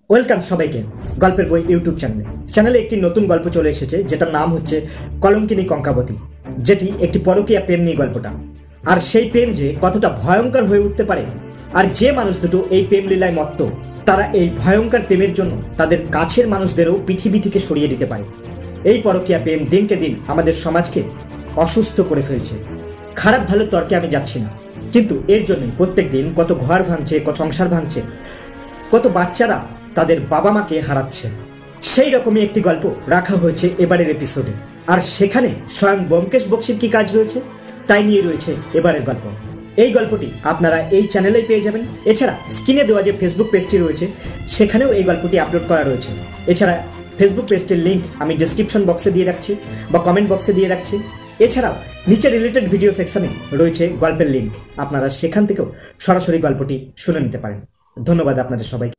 Welcome সবাইকে গল্পের বই ইউটিউব চ্যানেলে একটি নতুন গল্প চলে এসেছে যেটার নাম হচ্ছে কলঙ্কিনী কঙ্কাবতী, যেটি একটি পরকীয়া প্রেম নিয়ে গল্পটা। আর সেই প্রেম যে কতটা ভয়ঙ্কর হয়ে উঠতে পারে, আর যে মানুষ দুটো এই প্রেম লীলায় মত্ত তারা এই ভয়ঙ্কর প্রেমের জন্য তাদের কাছের মানুষদেরও পৃথিবী থেকে সরিয়ে দিতে পারে। এই পরকীয়া প্রেম দিনকে দিন আমাদের সমাজকে অসুস্থ করে ফেলছে। খারাপ ভালো তর্কে আমি যাচ্ছি না, কিন্তু এর জন্যই প্রত্যেক দিন কত ঘর ভাঙছে, কত সংসার ভাঙছে, কত বাচ্চারা তাদের বাবা মাকে হারাচ্ছে। সেই রকমই একটি গল্প রাখা হয়েছে এবারের এপিসোডে, আর সেখানে স্বয়ং ব্যোমকেশ বক্সির কি কাজ রয়েছে তাই নিয়ে রয়েছে এবারের গল্প। এই গল্পটি আপনারা এই চ্যানেলেই পেয়ে যাবেন। এছাড়া স্ক্রিনে দেওয়া যে ফেসবুক পেজটি রয়েছে সেখানেও এই গল্পটি আপলোড করা রয়েছে। এছাড়া ফেসবুক পেজটির লিঙ্ক আমি ডিসক্রিপশন বক্সে দিয়ে রাখছি বা কমেন্ট বক্সে দিয়ে রাখছি। এছাড়াও নিচে রিলেটেড ভিডিও সেকশনে রয়েছে গল্পের লিঙ্ক, আপনারা সেখান থেকেও সরাসরি গল্পটি শুনে নিতে পারেন। ধন্যবাদ আপনাদের সবাইকে।